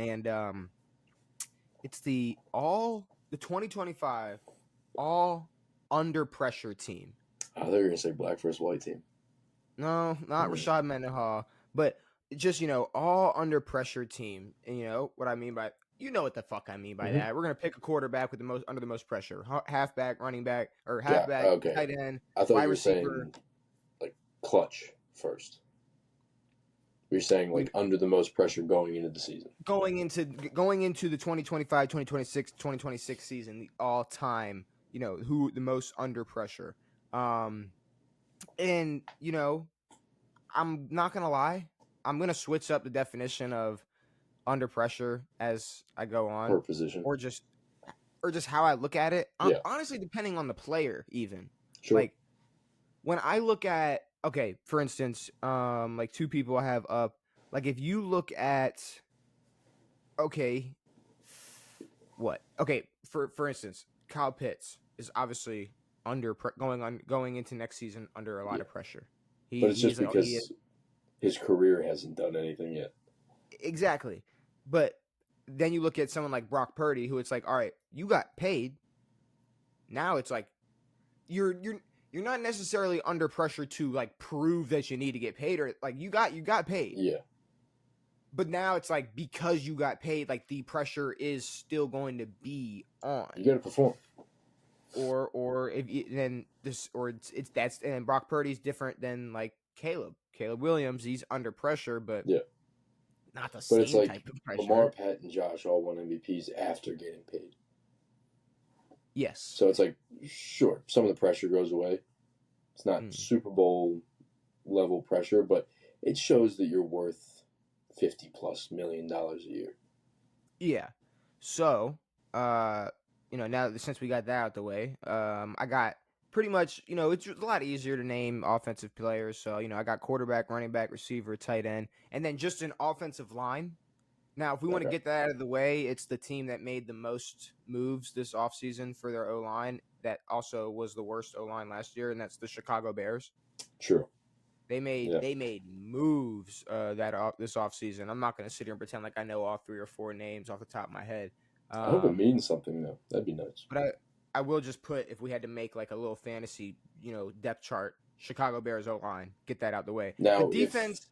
and it's the 2025 all under pressure team. I thought you were gonna say black versus white team. No, not Rashad Mendenhall, but just all under pressure team. And you know what I mean by what the fuck I mean by that. We're gonna pick a quarterback with under the most pressure, halfback, running back, or halfback, tight end, I thought wide you were receiver. saying like clutch first. You're saying like under the most pressure going into the season. Going into the 2025, 2026, 2026 season, the all-time, who the most under pressure. And I'm not going to lie, I'm going to switch up the definition of under pressure as I go on. Per position. Or just how I look at it. Honestly, depending on the player even. Sure. Like when I look at, okay, for instance, like two people I have up, like if you look at, okay, what? Okay, for instance, Kyle Pitts is obviously going into next season under a lot of pressure. But it's just because his career hasn't done anything yet. Exactly. But then you look at someone like Brock Purdy, who it's like, all right, you got paid. Now it's like you're not necessarily under pressure to like prove that you need to get paid, or like you got paid. Yeah. But now it's like because you got paid, like the pressure is still going to be on. You got to perform. Or if you, then this or it's that's and Brock Purdy's different than like Caleb Williams. He's under pressure, but not the same type of pressure. Lamar, Pat, and Josh all won MVPs after getting paid. Yes. So it's like, sure, some of the pressure goes away. It's not Super Bowl level pressure, but it shows that you're worth $50+ million a year. Yeah. So, now since we got that out the way, I got pretty much, it's a lot easier to name offensive players. So, I got quarterback, running back, receiver, tight end, and then just an offensive line. Now, if we want to get that out of the way, it's the team that made the most moves this offseason for their O-line that also was the worst O-line last year, and that's the Chicago Bears. True. They made moves this offseason. I'm not going to sit here and pretend like I know all 3 or 4 names off the top of my head. I hope it means something, though. That'd be nice. But I will just put, if we had to make like a little fantasy, depth chart, Chicago Bears O-line, get that out the way. Now, the defense.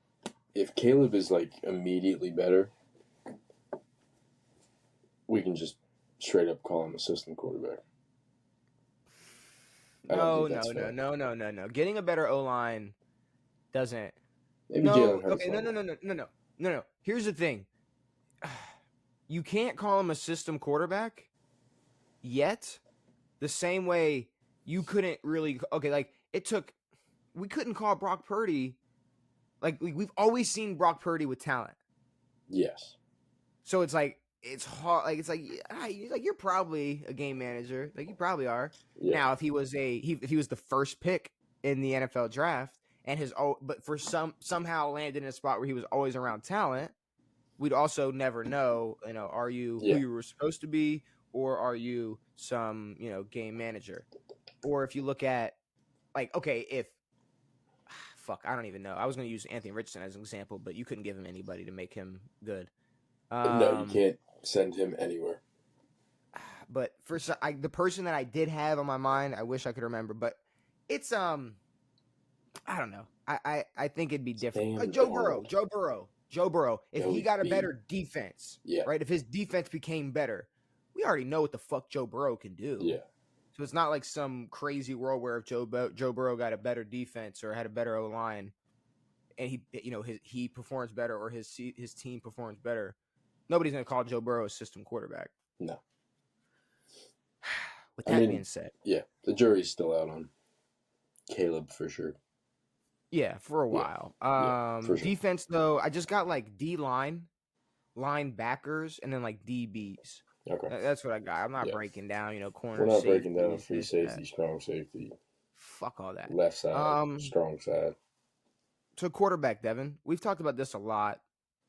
If Caleb is like immediately better, we can just straight up call him assistant quarterback. No. Getting a better O-line doesn't. Maybe Jalen Hurts. Okay, no. Here's the thing. You can't call him a system quarterback yet. The same way you couldn't really. Okay, like we couldn't call Brock Purdy. Like we've always seen Brock Purdy with talent. Yes. So it's like it's hard. Like it's like you're probably a game manager. Like you probably are. Yeah. Now if he was if he was the first pick in the NFL draft and but for somehow landed in a spot where he was always around talent, we'd also never know. Are you who you were supposed to be, or are you some game manager? Or if you look at like I don't even know. I was going to use Anthony Richardson as an example, but you couldn't give him anybody to make him good. No, you can't send him anywhere. But the person that I did have on my mind, I wish I could remember, but it's I don't know. I think it'd be different. Like Joe Burrow. If he got a better defense, right? If his defense became better, we already know what the fuck Joe Burrow can do. Yeah. So it's not like some crazy world where if Joe Burrow got a better defense or had a better O-line, and he performs better or his team performs better, nobody's gonna call Joe Burrow a system quarterback. No. With that being said, the jury's still out on Caleb for sure. Yeah, for a while. For sure. Defense though, I just got like D-line, linebackers, and then like DBs. Okay. That's what I got. I'm not breaking down, corner. We're not safety, breaking down free safety, strong safety. Fuck all that. Left side, strong side. So quarterback, Devin. We've talked about this a lot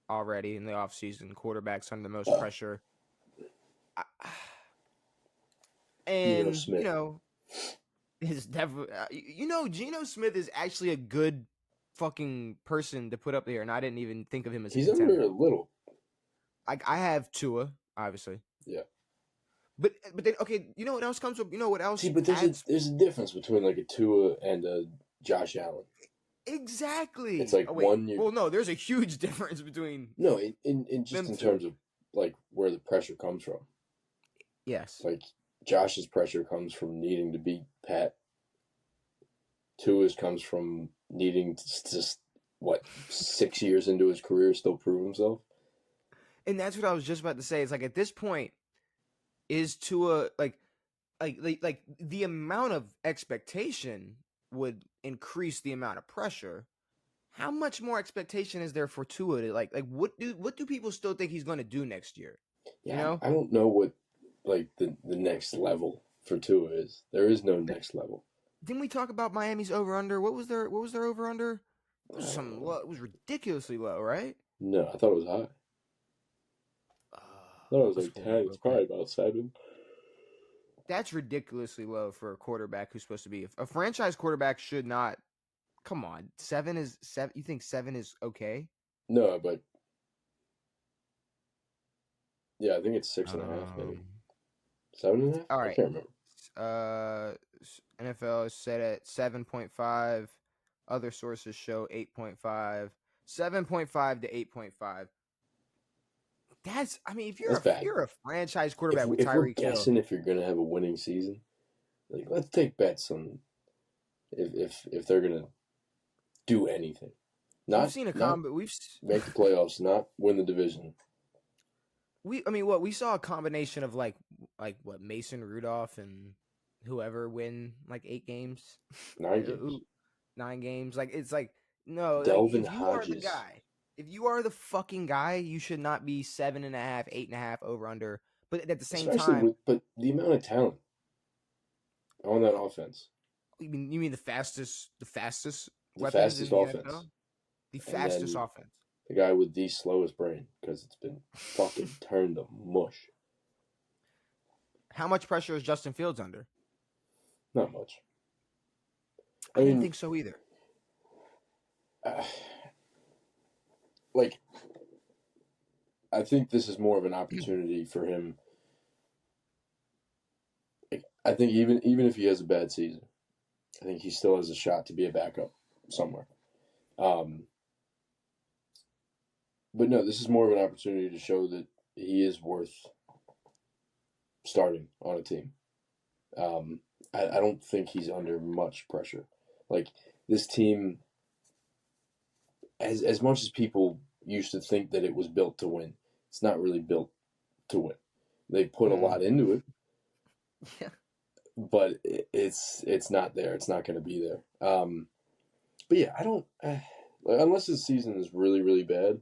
already in the offseason. Quarterbacks under the most pressure. And, is definitely, Geno Smith is actually a good fucking person to put up there, and I didn't even think of him as he's under a little. I have Tua, obviously. Yeah. But then okay, you know what else comes up? You know what See, else but adds there's a difference between like a Tua and a Josh Allen. It's exactly. like Oh wait. one year. Well, no, there's a huge difference between No, in just them in two. terms of like where the pressure comes from. Yes. Like Josh's pressure comes from needing to beat Pat. Tua's comes from needing to just what 6 years into his career still prove himself. And that's what I was just about to say. It's like at this point, is Tua like the amount of expectation would increase the amount of pressure. How much more expectation is there for Tua to like what do people still think he's going to do next year? You Yeah, know? I don't know what like the next level for Tua is. There is no next level. Didn't we talk about Miami's over under? What was their over under? It I was don't some know. low, it was ridiculously low, right? No, I thought it was high. I thought it was Let's like pull it up 10. It's real quick. probably about 7. That's ridiculously low for a quarterback who's supposed to be a franchise quarterback should not. Come on, 7 is 7. You think 7 is okay? No, but yeah, I think it's 6.5, maybe Um. 7.5. All I right. can't remember. NFL is set at 7.5. Other sources show 8.5. 7.5 to 8.5. That's. I mean, That's if bad. you're a franchise If quarterback with if we're Tyreek Hill, guessing if you're gonna have a winning season, like let's take bets on if they're gonna do anything. we've Not seen a not combo. make the playoffs, not win the division. I mean, what we saw a combination of like what Mason Rudolph and whoever win like 8 games, 9 games. 9 games. Like it's like no, like Delvin Hodges, if you are the fucking guy, you should not be 7.5, 8.5 over under. But at the same especially time, with but the amount of talent on that offense, you mean the fastest the weapons fastest in the offense, NFL, the and fastest then offense. the guy with the slowest brain because it's been fucking turned to mush. How much pressure is Justin Fields under? Not much. I I didn't mean, think so either. uh, like I think this is more of an opportunity for him. Like, I think even if he has a bad season, I think he still has a shot to be a backup somewhere. Um, but no, this is more of an opportunity to show that he is worth starting on a team. I don't think he's under much pressure. Like this team, as much as people used to think that it was built to win, it's not really built to win. They put a Mm. lot into it, Yeah. but it's not there. It's not going to be there. But yeah, I don't unless his season is really really bad.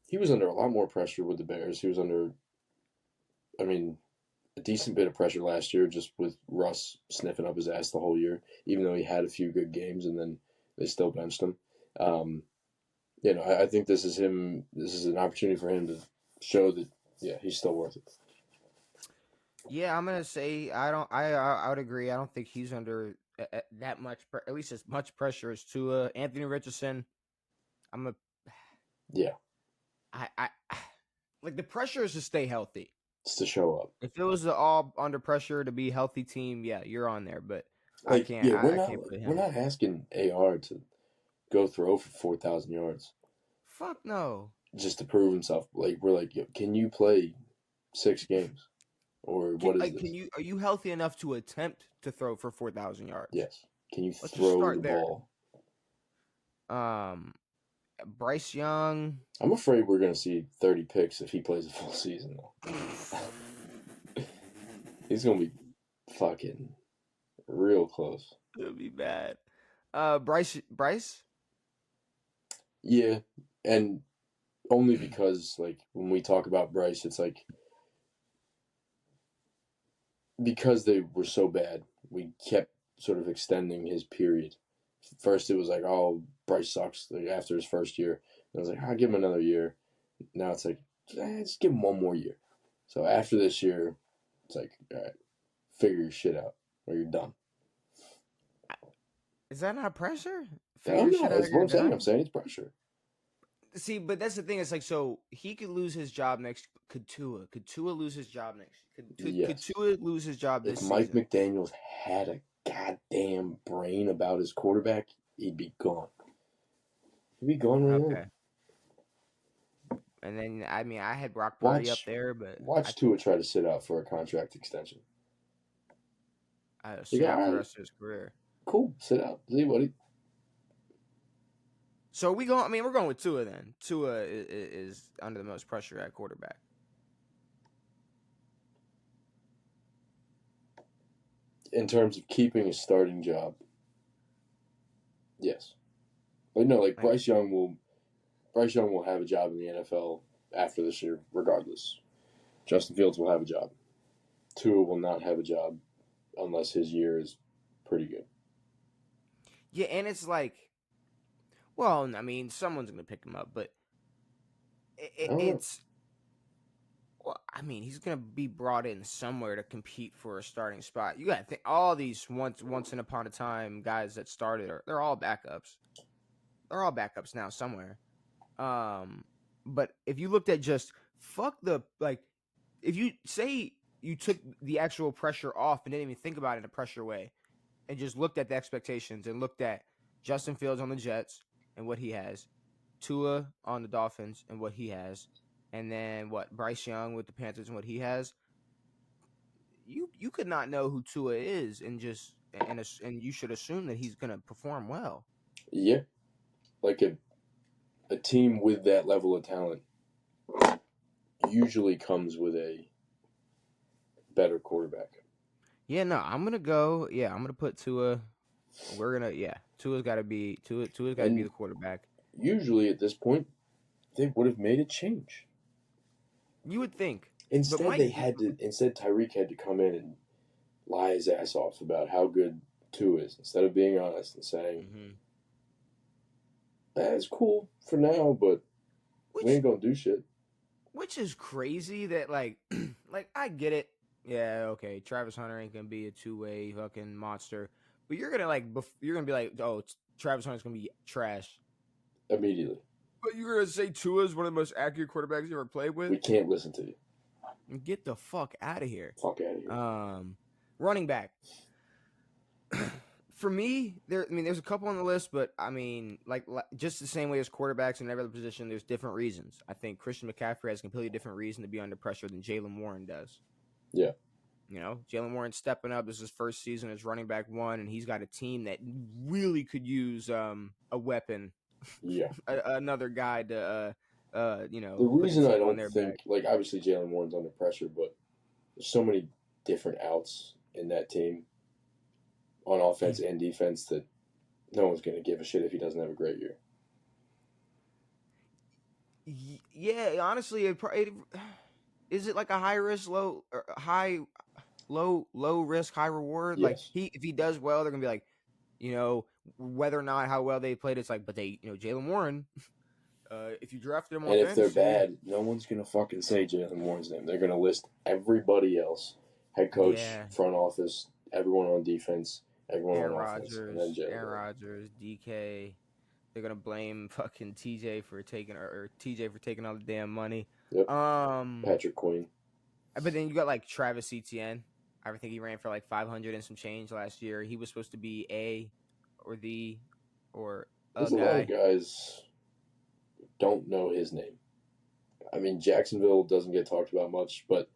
He was under a lot more pressure with the Bears. He was under, I mean, a decent bit of pressure last year just with Russ sniffing up his ass the whole year, even though he had a few good games and then they still benched him. Um, I think this is him. This is an opportunity for him to show that, yeah, he's still worth it. Yeah, I'm gonna say I don't. I would agree. I don't think he's under that much, at least as much pressure as Tua. Anthony Richardson. I'm a. Yeah, I like the pressure is to stay healthy. it's to show up. If it was an all under pressure to be healthy team, yeah, you're on there. But I Like, can't. yeah, I can't put we're him. not asking AR to go throw for 4,000 yards Fuck no. just to prove himself. Like, we're like, yo, can you play 6 games or what is Can this? you? Are you healthy enough to attempt to throw for 4,000 yards? Yes, can you Let's just throw the start there. ball? Bryce Young. I'm afraid we're gonna see 30 picks if he plays a full season though. He's gonna be fucking real close. It'll be bad. Bryce. Yeah, and only because like when we talk about Bryce, it's like because they were so bad, we kept sort of extending his period. First, it was like, oh, Bryce sucks. Like after his first year, and I was like, I'll give him another year. Now it's like, just give him one more year. So after this year, it's like, all right, figure your shit out, or you're done. Is that not pressure? I Figure don't your know. shit out That's or what you're I'm saying. I'm done. saying it's pressure. See, but that's the thing. It's like, so he could lose his job next. Could Tua? Could Tua lose his job next? Could Yes. Tua lose his job If this Mike season? McDaniels had a goddamn brain about his quarterback, he'd be gone. He'd be gone right now. Okay. And then, I mean, I had Brock Purdy up Watch, there, but watch Tua try to sit out for a contract extension. I You sit go, out all for the right, rest of his career. cool, sit out. See what he. So we go. I mean, we're going with Tua then. Tua is under the most pressure at quarterback. In terms of keeping a starting job, yes. But no, like Like, Bryce Young will have a job in the NFL after this year, regardless. Justin Fields will have a job. Tua will not have a job unless his year is pretty good. yeah, and it's like, well, I mean, someone's gonna pick him up, but I don't know. it's. Well, I mean, he's gonna be brought in somewhere to compete for a starting spot. You got to think all these once in upon a time guys that started they're all backups. They're all backups now somewhere. But if you looked at just fuck the like, if you say you took the actual pressure off and didn't even think about it in a pressure way, and just looked at the expectations and looked at Justin Fields on the Jets and what he has, Tua on the Dolphins and what he has, and then what Bryce Young with the Panthers and what he has, you could not know who Tua is and just and you should assume that he's gonna perform well. Yeah, like a team with that level of talent usually comes with a better quarterback. Yeah, no, I'm gonna go. Yeah, I'm gonna put Tua. We're gonna Tua's got to be Tua's got to be And the quarterback. usually at this point, they would have made a change. You would think, but Instead, Mike, Instead, Tyreek had to come in and lie his ass off about how good Tua is, instead of being honest and saying, mm-hmm. "It's cool for now, but we which ain't gonna do shit." which is crazy that like like I get it. Yeah, okay. Travis Hunter ain't gonna be a two-way fucking monster, but you're gonna like you're gonna be like, oh, Travis Hunter's gonna be trash. Immediately, But you're gonna say Tua is one of the most accurate quarterbacks you ever played with? we can't listen to you. Get the fuck out of here. Fuck out of here. Running back. For me, there's a couple on the list, but I mean, like just the same way as quarterbacks in every other position, there's different reasons. I think Christian McCaffrey has a completely different reason to be under pressure than Jalen Warren does. Yeah. You know, Jalen Warren stepping up. This is his first season as running back one, and he's got a team that really could use a weapon, Yeah. another guy to The put the reason I team on don't their think, back. like, obviously Jalen Warren's under pressure, but there's so many different outs in that team on offense and defense that no one's going to give a shit if he doesn't have a great year. Yeah, honestly, is it like a high risk, low risk, high reward? Like Yes. if he does well, they're gonna be like, whether or not how well they played, it's like, but they, Jalen Warren, if you drafted him on And if they're fantasy, bad, no one's going to fucking say Jalen Warren's name. They're going to list everybody else, head coach, yeah, front office, everyone on defense, everyone Aaron on offense, and then Jalen Warren. Rodgers, DK. They're gonna blame fucking TJ for taking or TJ for taking all the damn money. Yep. Patrick Queen. But then you got like Travis Etienne. I think he ran for like 500 and some change last year. He was supposed to be or There's a a lot of guy. guys who don't know his name. I mean, Jacksonville doesn't get talked about much, but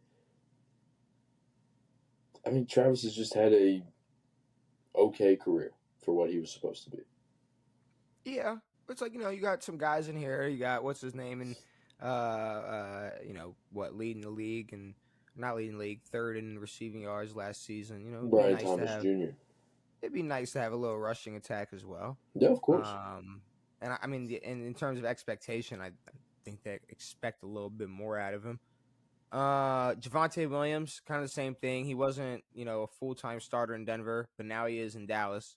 I mean, Travis has just had a okay career for what he was supposed to be. Yeah, it's like you got some guys in here. You got what's his name and leading the league and not leading the league, third in receiving yards last season. It'd be Brian nice to Thomas have. Jr. It'd be nice to have a little rushing attack as well. Yeah, of course. And I mean, in terms of expectation, I think they expect a little bit more out of him. Javonte Williams, kind of the same thing. He wasn't, a full-time starter in Denver, but now he is in Dallas.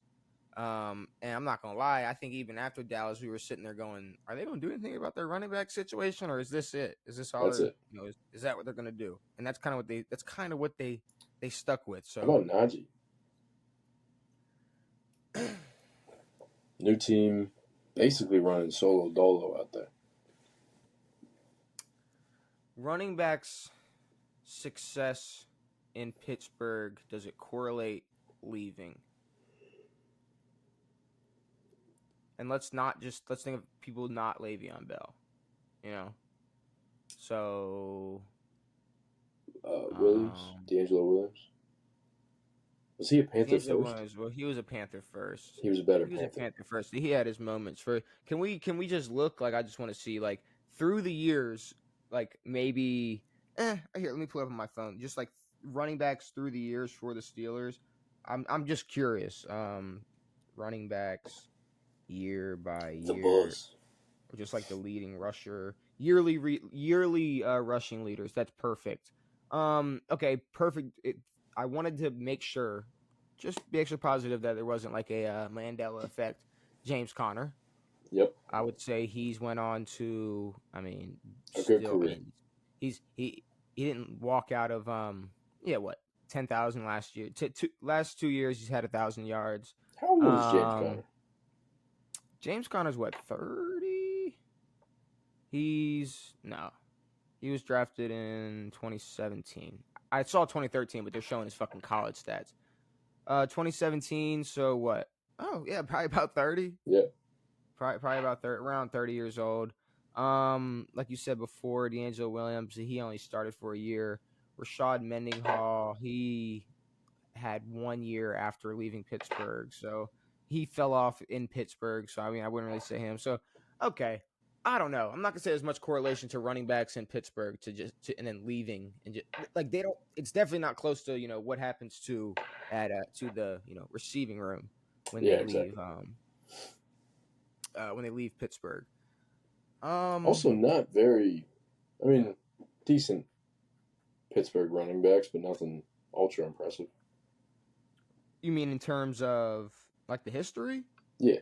And I'm not gonna lie, I think even after Dallas, we were sitting there going, "Are they gonna do anything about their running back situation, or is this it? Is this all? That's it. Is that what they're gonna do?" And that's kind of what they stuck with. How So about Najee? New team, basically running solo dolo out there. running backs' success in Pittsburgh, does it correlate leaving? And let's think of people not Le'Veon Bell, you know. So, Williams, um, D'Angelo Williams. Was he a Panther D'Angelo first? Williams, well, he was a Panther first. He was a better He was a Panther. Panther first. He had his moments. Can we just look like I just want to see like through the years, like maybe here, let me pull it up on my phone. Just like running backs through the years for the Steelers. I'm just curious. Running backs year by The year, Bulls. or just like the leading rusher, yearly rushing leaders. That's perfect. Okay, perfect. I wanted to make sure, just be extra positive that there wasn't like a Mandela effect. James Conner, Yep, I would say he's went on to. I mean, a good still, I career. mean, he didn't walk out of yeah, what, 10,000 last year. Last 2 years he's had 1,000 yards. How old is James Um, Conner? James Conner's what, 30? He's no. He was drafted in 2017. I saw 2013, but they're showing his fucking college stats. 2017. So what? Oh yeah, probably about 30. Yeah. Probably about 30, around 30 years old. Like you said before, D'Angelo Williams, he only started for a year. Rashad Mendenhall, he had 1 year after leaving Pittsburgh, so he fell off in Pittsburgh. So I mean, I wouldn't really say him. So okay, I don't know. I'm not gonna say there's much correlation to running backs in Pittsburgh and then leaving and just like they don't. It's definitely not close to what happens to the receiving room when Yeah, they leave exactly. when they leave Pittsburgh. Um, Also, not very. I mean, decent Pittsburgh running backs, but nothing ultra impressive. you mean in terms of like the history? Yeah.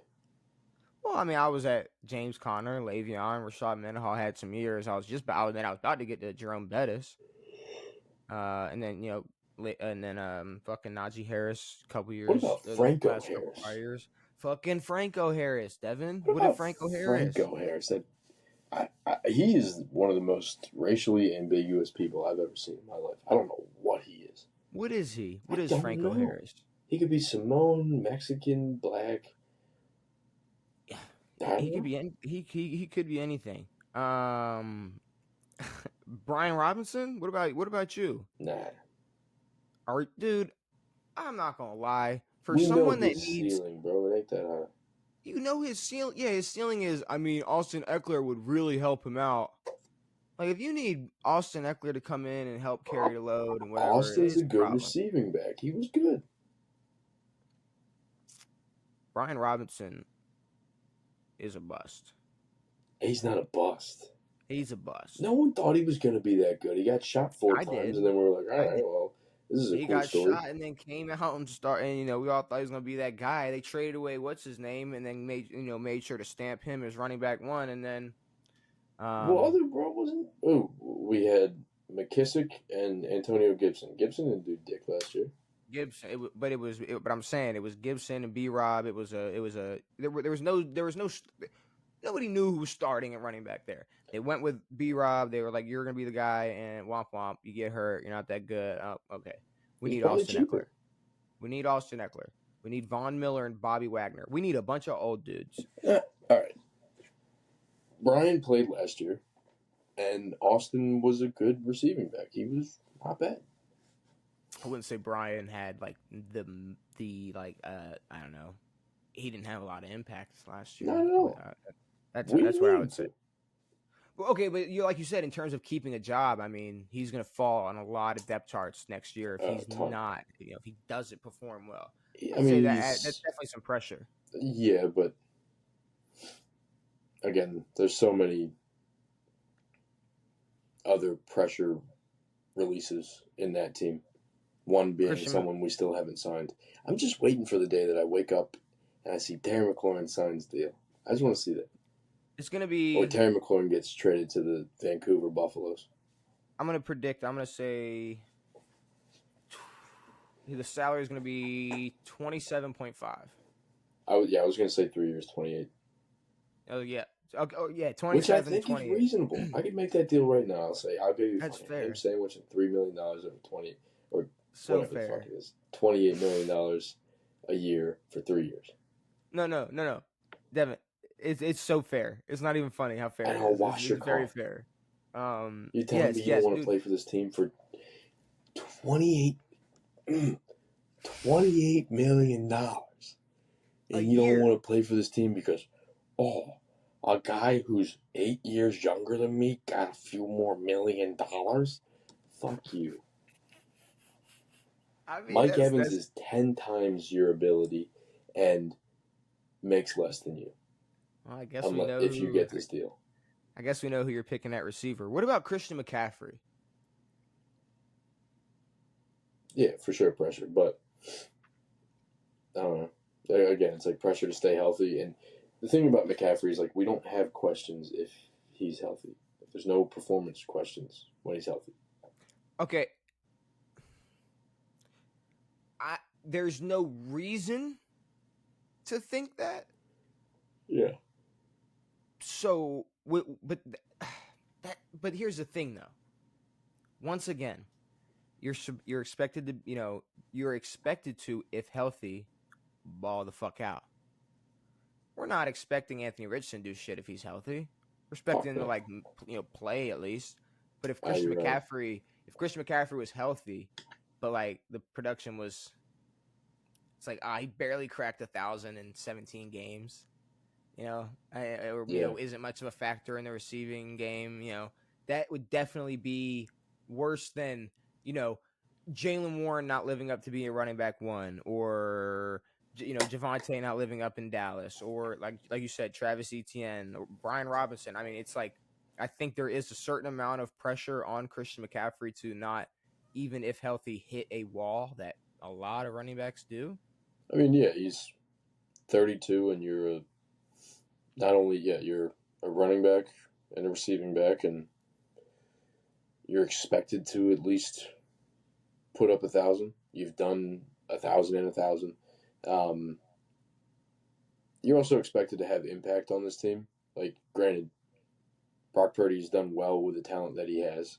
Well, I mean, I was at James Conner, Le'Veon, Rashad Mendenhall had some years. I was about to get to Jerome Bettis, and then fucking Najee Harris, a couple What years, about the Franco last couple prior Harris? years. Fucking Franco Harris, Devin. What What did about Franco Harris? Franco Harris? He is one of the most racially ambiguous people I've ever seen in my life. I don't know what he is. What is he? I What is don't Franco know. Harris? He could be Samoan, Mexican, black. Yeah, I he don't could know. be he could be anything. Brian Robinson. What about you? Nah. Dude, I'm not gonna lie. For We know someone that his needs, ceiling, bro. It ain't that high. his ceiling. Yeah, his ceiling is. I mean, Austin Eckler would really help him out. Like, if you need Austin Eckler to come in and help carry the load and whatever, Austin's it's a a good problem. receiving back. He was good. Brian Robinson is a bust. He's not a bust. He's a bust. No one thought he was going to be that good. He got shot four I times, did. and then we were like, all I right, did. well, this is a He cool got story. shot and then came out and started. And we all thought he was gonna be that guy. They traded away what's his name, and then made sure to stamp him as running back one. And then Well, other bro wasn't. Oh, we had McKissick and Antonio Gibson. Gibson didn't do dick last year. Gibson, but I'm saying it was Gibson and B Rob. There was nobody knew who was starting at running back there. They went with B Rob. They were like, "You're gonna be the guy," and womp womp, you get hurt, you're not that good. Oh, okay, we He's need probably Austin Eckler. cheaper. We need Austin Eckler. We need Von Miller and Bobby Wagner. We need a bunch of old dudes. All right. Brian played last year, and Austin was a good receiving back. He was not bad. I wouldn't say Brian had like the like I don't know. He didn't have a lot of impacts last year. Not at all. That's We that's didn't what need I him would say. to. Well, okay, but like you said, in terms of keeping a job, I mean, he's going to fall on a lot of depth charts next year if he's Ton. not, if he doesn't perform well. I I'd say mean, that's definitely some pressure. yeah, but again, there's so many other pressure releases in that team. One being Christian, someone we still haven't signed. I'm just waiting for the day that I wake up and I see Terry McLaurin signs the deal. I just want to see that. it's going to Or be. Terry McLaurin gets traded to the Vancouver Buffaloes. I'm going to predict. I'm going to say the salary is going to be 27.5. I was going to say 3 years, 28. Oh yeah, Okay, oh yeah, which I 27, think is 28. reasonable. I could make that deal right now. I'll say I'll give you That's fucking ham fair. sandwich and $3 million over 20 or So whatever the fuck fair. it is, $28 million a year for 3 years, No, no, no, no. Devin, it's so fair. It's not even funny how fair and it I'll is. wash your It's very car. fair. You're telling me Yes, you don't yes, want to dude. play for this team for 28, $28 million, A and you don't year. want to play for this team because, oh, a guy who's 8 years younger than me got a few more $1 million? Fuck you. I mean, Mike Evans that's. is 10 times your ability and makes less than you, Well, I guess we unless know if you who. get this deal. I guess we know who you're picking at receiver. What about Christian McCaffrey? Yeah, for sure, pressure. But I don't know. Again, it's like pressure to stay healthy. And the thing about McCaffrey is like we don't have questions if he's healthy. There's no performance questions when he's healthy. Okay, there's no reason to think that. Yeah. So, but but here's the thing, though. Once again, you're expected to, you're expected to, if healthy, ball the fuck out. We're not expecting Anthony Richardson to do shit if he's healthy. We're expecting Fuck him to no. play at least. But You're right. If Christian McCaffrey was healthy, but like the production was, it's like he barely cracked 1,000 in 17 games. Yeah. Isn't much of a factor in the receiving game. That would definitely be worse than Jalen Warren not living up to being a running back one, or Javante not living up in Dallas, or like you said, Travis Etienne or Brian Robinson. I mean, it's like I think there is a certain amount of pressure on Christian McCaffrey to not, even if healthy, hit a wall that a lot of running backs do. I mean, yeah, he's 32, and not only you're a running back and a receiving back, and you're expected to at least put up 1,000. You've done 1,000 and 1,000. Um, you're also expected to have impact on this team. Like, granted, Brock Purdy's done well with the talent that he has,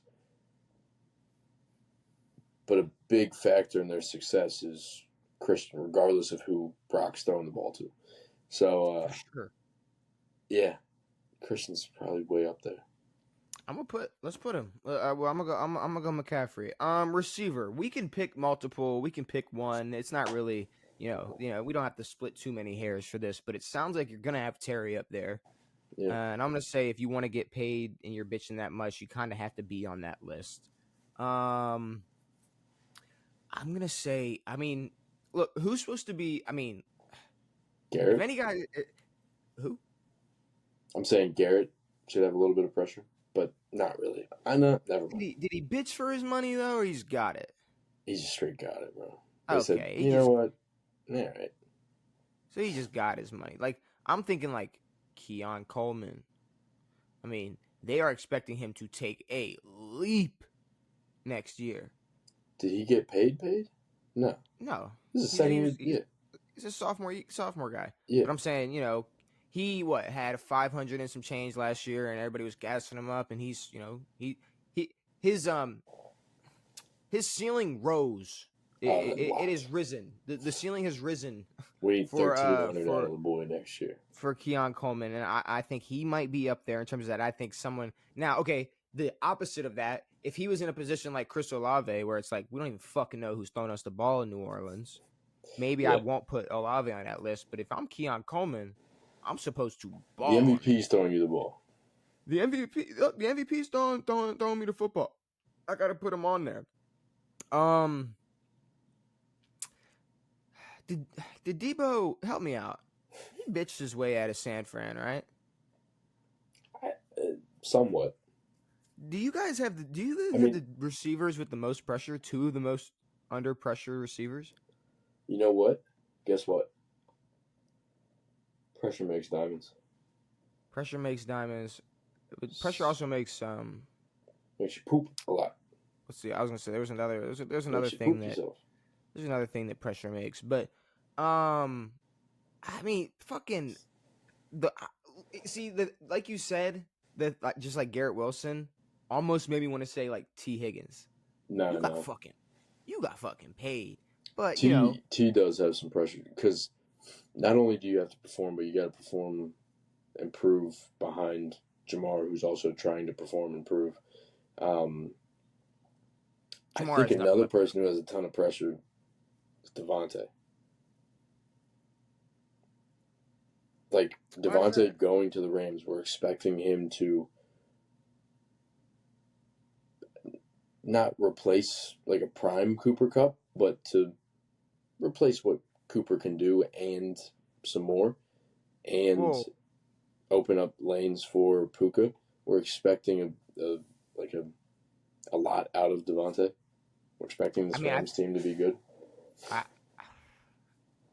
but a big factor in their success is Christian, regardless of who Brock's throwing the ball to. So, For sure. yeah, Christian's probably way up there. Let's put him. Well, I'm gonna go McCaffrey. Receiver. We can pick multiple. We can pick one. It's not really, we don't have to split too many hairs for this, but it sounds like you're gonna have Terry up there. Yeah. And I'm gonna say if you want to get paid and you're bitching that much, you kind of have to be on that list. I'm gonna say. I mean, look, who's supposed to be? I mean, if Garrett? any guy, who I'm saying Garrett should have a little bit of pressure, but not really. I know. Never did mind. he bitch for his money though, or he's got it? He just straight got it, bro. They said, Okay, you know what? All right. so he just got his money. Like I'm thinking like Keon Coleman. I mean, they are expecting him to take a leap next year. Did he get paid? Paid? No. No, This is the he's second he year. was he's, Yeah. he's a sophomore guy. Yeah. But I'm saying, he had 500 and some change last year, and everybody was gassing him up, and he's he his his ceiling rose. That's It wild. has risen. The ceiling has risen We need for 1,300 out of the boy next year. Keon Coleman, and I think he might be up there in terms of that. I think someone now, okay, the opposite of that, if he was in a position like Chris Olave, where it's like we don't even fucking know who's throwing us the ball in New Orleans, maybe I Yeah. won't put Olave on that list. But if I'm Keon Coleman, I'm supposed to The ball on MVP it. is throwing you the ball. The MVP's throwing me the football. I gotta put him on there. Um, did Debo help me out? He bitched his way out of San Fran, right? Somewhat. Do you guys have mean, the receivers with the most pressure? Two of the most under pressure receivers. you know what? Guess what? Pressure makes diamonds. Pressure makes diamonds. But pressure also makes Makes you poop a lot. Let's see. I was gonna say there's another Makes you thing poop that yourself. there's another thing that pressure makes. But I mean, fucking the See the like you said that like, just like Garrett Wilson almost made me want to say like T Higgins. No, You got no. fucking you got fucking paid, but T does have some pressure because not only do you have to perform, but you got to perform and prove behind Jamar, who's also trying to perform and prove. Um, I Jamar think has nothing another but person who has a ton of pressure is Devontae. Like pressure. Devontae going to the Rams, we're expecting him to not replace like a prime Cooper Cup, but to replace what Cooper can do and some more, and Well, open up lanes for Puka. We're expecting a like a lot out of Devontae. We're expecting I this mean, Rams team to be good. I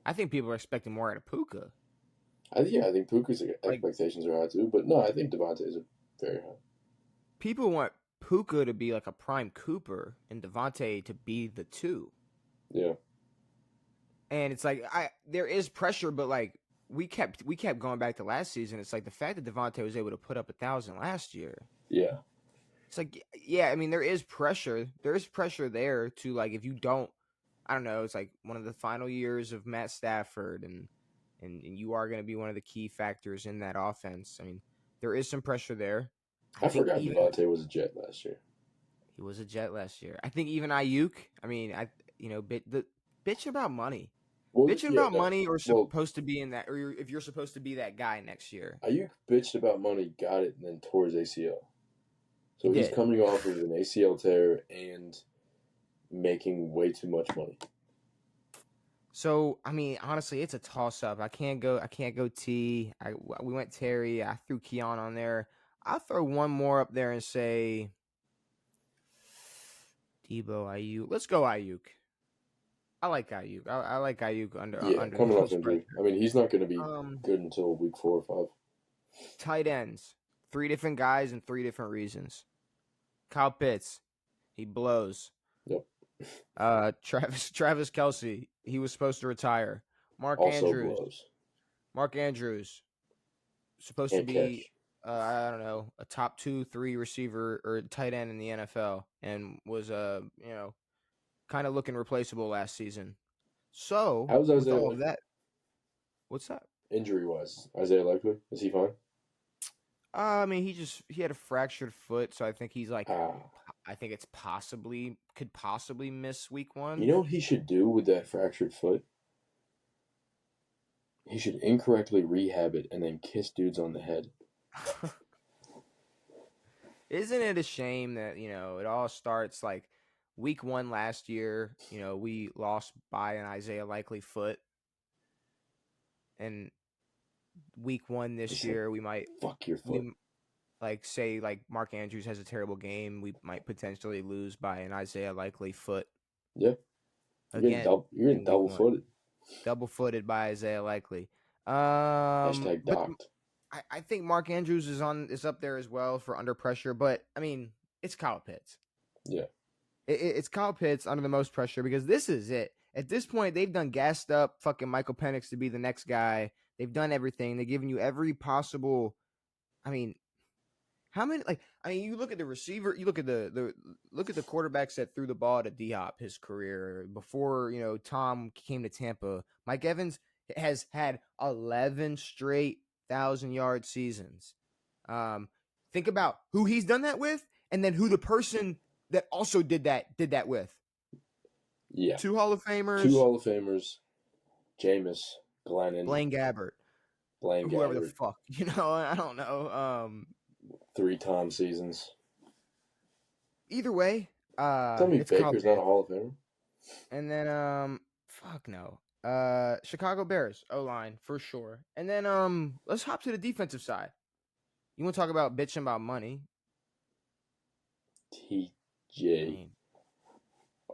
I think people are expecting more out of Puka. I think Puka's Like expectations are high too, but no, I think Devontae's are very high. people want Puka to be like a prime Cooper and Devontae to be the two. Yeah, And it's like I there is pressure, but like we kept going back to last season. It's like the fact that Devontae was able to put up 1,000 last year. yeah. It's like yeah, I mean there is pressure. There is pressure there to like if you don't, I don't know. It's like one of the final years of Matt Stafford, and you are going to be one of the key factors in that offense. I mean there is some pressure there. I I think forgot even Devontae was a Jet last year. he was a Jet last year. I think even Ayuk. I mean bitch about money. Well, Bitching yeah, about no. money or Well, supposed to be in that, or if you're supposed to be that guy next year. Ayuk bitched about money, got it, and then tore his ACL. He So he's did. coming off of an ACL tear and making way too much money. So I mean, honestly, it's a toss up. I can't go. I can't go T. We went Terry. I threw Keon on there. I'll throw one more up there and say Debo Ayuk. Let's go Ayuk. I like Ayuk. I like Ayuk Yeah, coming underneath off this injury. pressure. I mean, he's not going to be Um, good until week 4 or 5. Tight ends. Three different guys and three different reasons. Kyle Pitts. He blows. Yep. Travis Kelsey, he was supposed to retire. Mark Also Andrews, blows Mark Andrews, supposed to and be catch. I don't know, a top 2, 3 receiver or tight end in the NFL, and was kind of looking replaceable last season. So How's with Isaiah all of Likely? that, what's that? Injury wise, Isaiah Likely, is he fine? I mean, he had a fractured foot, so I think he's like, Ah, I think it's could possibly miss week you one. know what he should do with that fractured foot? He should incorrectly rehab it and then kiss dudes on the head. Isn't it a shame that, it all starts like week one last year, we lost by an Isaiah Likely foot. And week one He this said, year, we might, "Fuck your foot." we like say like Mark Andrews has a terrible game. We might potentially lose by an Isaiah Likely foot Yeah, again you're getting in week double one. footed. Double footed by Isaiah Likely. Hashtag But docked. I think Mark Andrews is up there as well for under pressure. But I mean, it's Kyle Pitts. Yeah, It's Kyle Pitts under the most pressure because this is it. At this point, they've done gassed up fucking Michael Penix to be the next guy. They've done everything. They've given you every possible. I mean, how many? Like, I mean, you look at the receiver. You look at the look at the quarterbacks that threw the ball to Diop his career before Tom came to Tampa. Mike Evans has had 11 straight 1,000-yard seasons. Um, think about who he's done that with, and then who the person that also did that with. yeah. Two Hall of Two Famers, Hall of Famers, Jameis, Glennon, Blaine Gabbert, Blaine whoever the Gabbert, fuck, I don't know. 3 Tom seasons. Either way, Tell me it's Kyle Baker's not a Pitts. Hall of Famer? And then fuck no. Chicago Bears O-line for sure. And then let's hop to the defensive side. You want to talk about bitching about money? I TJ mean,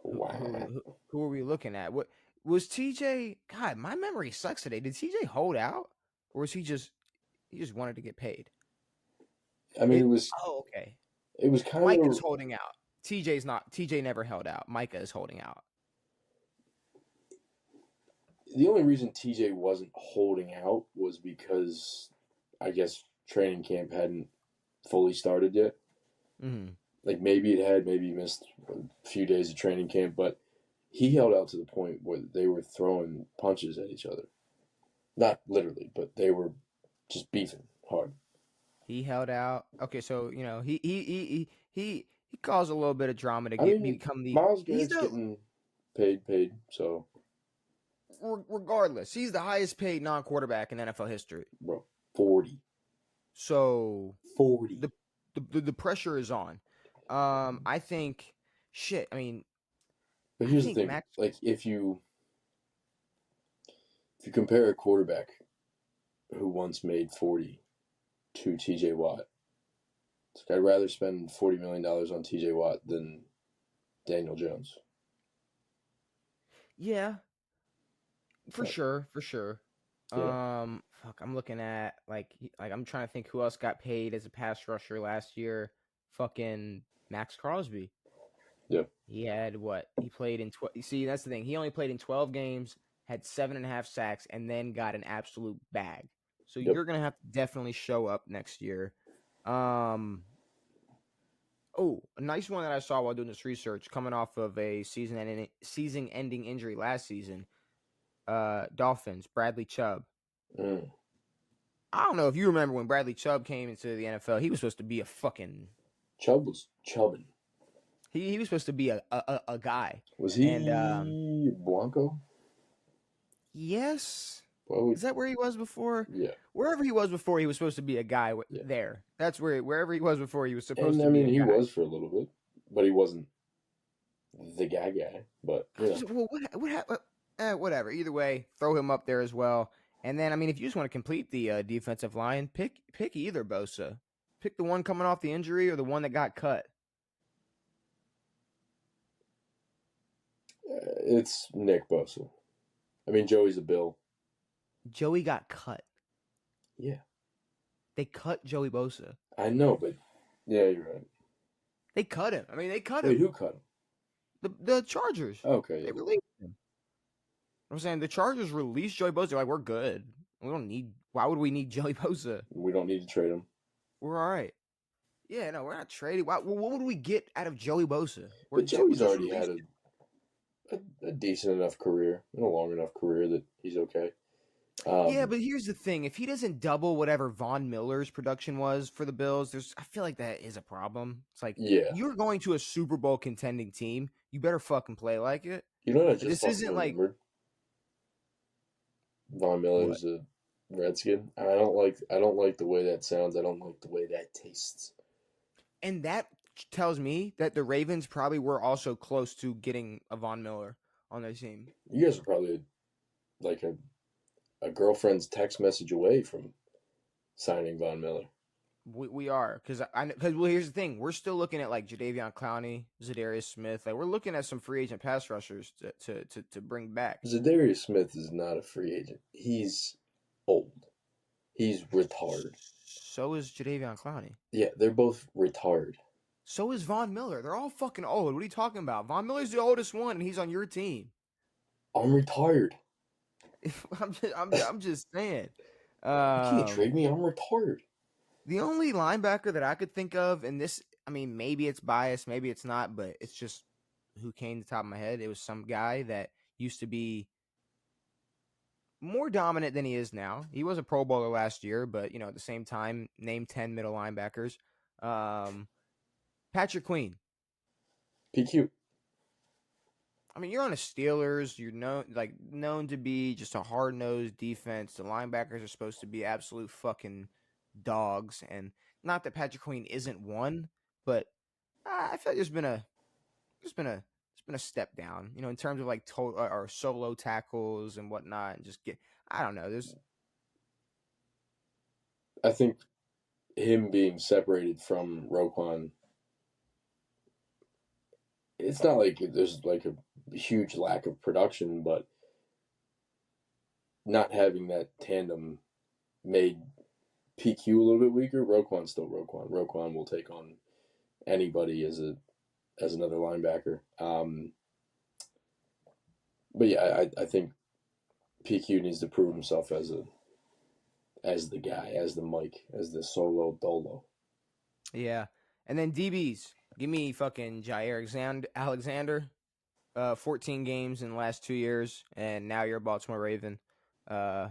who Watt. who who, who are we looking at? What was TJ? God, my memory sucks today. Did TJ hold out, or was he just wanted to get paid? I mean, It. Oh, okay. it was kind Micah's of holding out. TJ's not. TJ never held out. Micah is holding out. the only reason TJ wasn't holding out was because I guess training camp hadn't fully started yet. Mm-hmm. Like maybe it had, maybe he missed a few days of training camp, but he held out to the point where they were throwing punches at each other. Not literally, but they were just beefing hard. He held out. Okay, so he caused a little bit of drama to I get mean, become the. Miles He's Garrett's the getting paid, so regardless. He's the highest paid non-quarterback in NFL history. bro, 40. So 40. the pressure is on. I think shit. I mean, But I here's the think thing, Max. like if you compare a quarterback who once made 40 to TJ Watt, it's like I'd rather spend $40 million on TJ Watt than Daniel Jones. Yeah, for But, sure, for sure. you know, Fuck. I'm looking at like I'm trying to think who else got paid as a pass rusher last year. Fucking Max Crosby. yeah, He had what? He played in 12. See, that's the thing. He only played in 12 games, had 7.5 sacks, and then got an absolute bag. So yep. you're gonna have to definitely show up next year. Um. Oh, a nice one that I saw while doing this research, coming off of a season-ending injury last season. Dolphins, Bradley Chubb. Mm. I don't know if you remember when Bradley Chubb came into the NFL. He was supposed to be a fucking. Chubb was chubbing. He was supposed to be a guy, Was and he Blanco? yes. Well, Is that where he was before? yeah, Wherever he was before, he was supposed to be a guy yeah. there. That's wherever he was before, he was supposed And to I be mean, a he guy. was for a little bit, but he wasn't the guy. But I just, well, whatever. Either way, throw him up there as well. And then, I mean, if you just want to complete the defensive line, pick either Bosa. Pick the one coming off the injury or the one that got cut. It's Nick Bosa. I mean, Joey's a Bill. Joey got cut. Yeah, They cut Joey Bosa. I know, but yeah, you're right. They cut him. I mean, they cut Wait, him. who cut him? The Chargers. Okay, They yeah. released him. I'm saying the Chargers released Joey Bosa. Like, we're good. We don't need. Why would we need Joey Bosa? We don't need to trade him. We're all right. Yeah, no, we're not trading. What would we get out of Joey Bosa? We're But Joey's just already had released a decent enough career and a long enough career that he's okay. Yeah, but here's the thing: if he doesn't double whatever Von Miller's production was for the Bills, I feel like that is a problem. It's like Yeah. you're going to a Super Bowl contending team, you better fucking play like it. You know what I just This fucking isn't like remembered? Von what, Miller's a Redskin. I don't like the way that sounds. I don't like the way that tastes. and that tells me that the Ravens probably were also close to getting a Von Miller on their team. You guys are probably like a girlfriend's text message away from signing Von Miller. We are because well, here's the thing: we're still looking at like Jadeveon Clowney, Zadarius Smith. Like we're looking at some free agent pass rushers to bring back. Zadarius Smith is not a free agent. He's old. He's retarded. So is Jadeveon Clowney. Yeah, they're both retarded. So is Von Miller. They're all fucking old. What are you talking about? Von Miller's the oldest one, and he's on your team. I'm retired. I'm just saying. You can't trade me. I'm retired. The only linebacker that I could think of, and this, I mean, maybe it's biased, maybe it's not, but it's just who came to the top of my head. It was some guy that used to be more dominant than he is now. He was a Pro Bowler last year, but at the same time, name 10 middle linebackers. Patrick Queen. PQ. I mean, you're on the Steelers. You're known to be just a hard-nosed defense. The linebackers are supposed to be absolute fucking dogs, and not that Patrick Queen isn't one, but I feel like there's been a step down, in terms of like total or solo tackles and whatnot, and just I don't know. I think him being separated from Roquan, it's not like there's like a huge lack of production, but not having that tandem made PQ a little bit weaker. Roquan's still Roquan. Roquan will take on anybody as another linebacker. But yeah, I think PQ needs to prove himself as as the guy, as the Mike, as the solo dolo. Yeah. And then DBs. Give me fucking Alexander. 14 games in the last 2 years, and now you're a Baltimore Raven. Uh,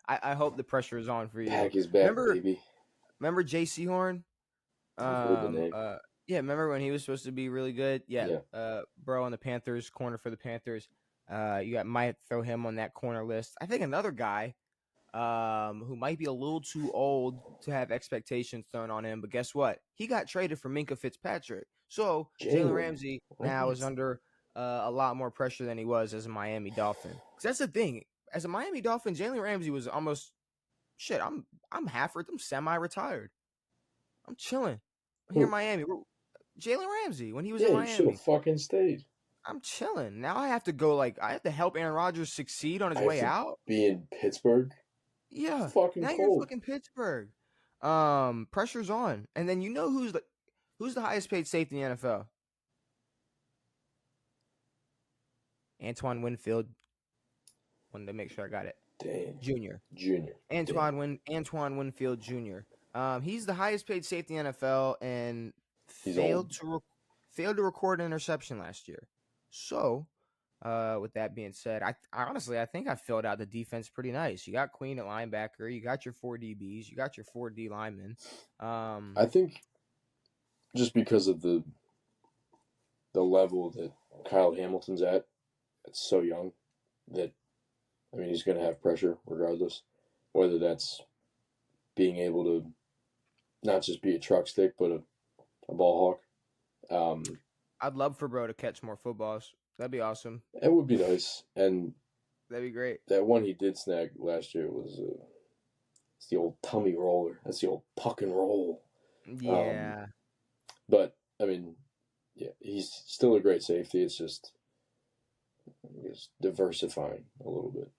I hope the pressure is on for you. Pack is back, Remember, baby. remember J.C. Horn? I've heard the name. Yeah. Remember when he was supposed to be really good? Yeah. Yeah. Bro on the Panthers, corner for the Panthers. Might throw him on that corner list. I think another guy who might be a little too old to have expectations thrown on him. But guess what? He got traded for Minka Fitzpatrick. So Jalen Jalen. Ramsey now is What? under a lot more pressure than he was as a Miami Dolphin. Because that's the thing. As a Miami Dolphin, Jalen Ramsey was almost shit. I'm semi-retired. I'm chilling. I'm here in Who? Miami. Jalen Ramsey when he was Yeah, in you should have Miami. fucking stayed. I'm chilling. Now I have to go I have to help Aaron Rodgers succeed on his I have way to out. be in Pittsburgh. Yeah. Fucking Now you're in cold. fucking Pittsburgh. Pressure's on. And then you know who's the highest paid safety in the NFL? Antoine Winfield. Wanted to make sure I got it. Damn. Junior. Junior. Antoine Winfield Jr. He's the highest paid safety in the NFL and He's failed to record an interception last year. So, with that being said, I honestly think I filled out the defense pretty nice. You got Queen at linebacker, you got your 4 DBs, you got your 4 D linemen. I think just because of the level that Kyle Hamilton's at, it's so young that he's going to have pressure regardless, whether that's being able to not just be a truck stick but a ball hawk. I'd love for bro to catch more footballs. That'd be awesome. It would be nice, and That'd be great. that one he did snag last year was it's the old tummy roller. That's the old puck and roll. Yeah. But yeah, he's still a great safety. It's just diversifying a little bit.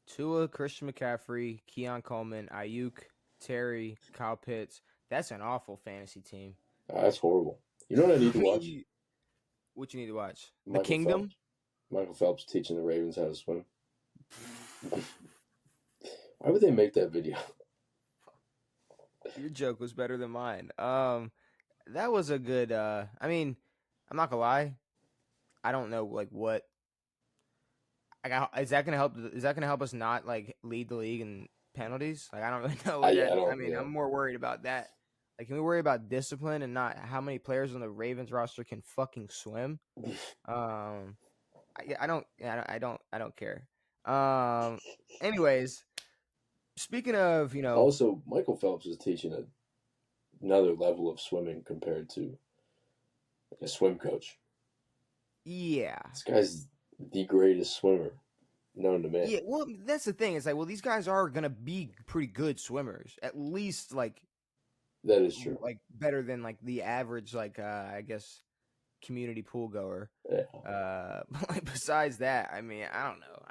Tua, Christian McCaffrey, Keon Coleman, Ayuk, Terry, Kyle Pitts. That's an awful fantasy team. That's horrible. You know what I need to watch? What you need to watch? Michael The Kingdom? Phelps. Michael Phelps teaching the Ravens how to swim. Why would they make that video? Your joke was better than mine. That was a good I'm not gonna lie. I don't know what is that gonna help us not lead the league in penalties? I don't really know what that I'm more worried about that. Can we worry about discipline and not how many players on the Ravens roster can fucking swim? I don't care. Anyways, speaking of, Also, Michael Phelps is teaching another level of swimming compared to a swim coach. Yeah. This guy's the greatest swimmer known to man. Yeah, well, that's the thing. It's these guys are gonna be pretty good swimmers. At least that is true. Better than the average I guess community pool goer. Yeah. Besides that, I don't know.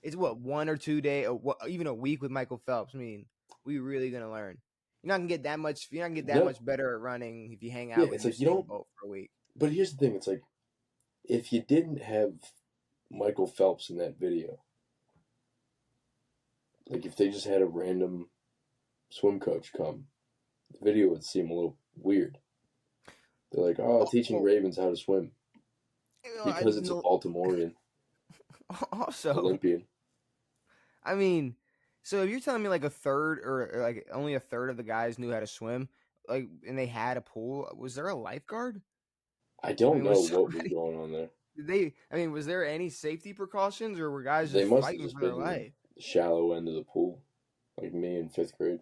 It's what 1 or 2 day, or even a week with Michael Phelps. We really gonna learn. You're not gonna get that much. You're not gonna get that much better at running if you hang out with Usain Bolt for a week. But here's the thing: it's if you didn't have Michael Phelps in that video, if they just had a random swim coach come, the video would seem a little weird. They're teaching Ravens how to swim because it's a Baltimorean also Olympian. So if you're telling me a third or only a third of the guys knew how to swim, and they had a pool, was there a lifeguard? I don't know what was going on there. Did they? Was there any safety precautions, or were guys They just fighting for their life? The shallow end of the pool, like me in 5th grade.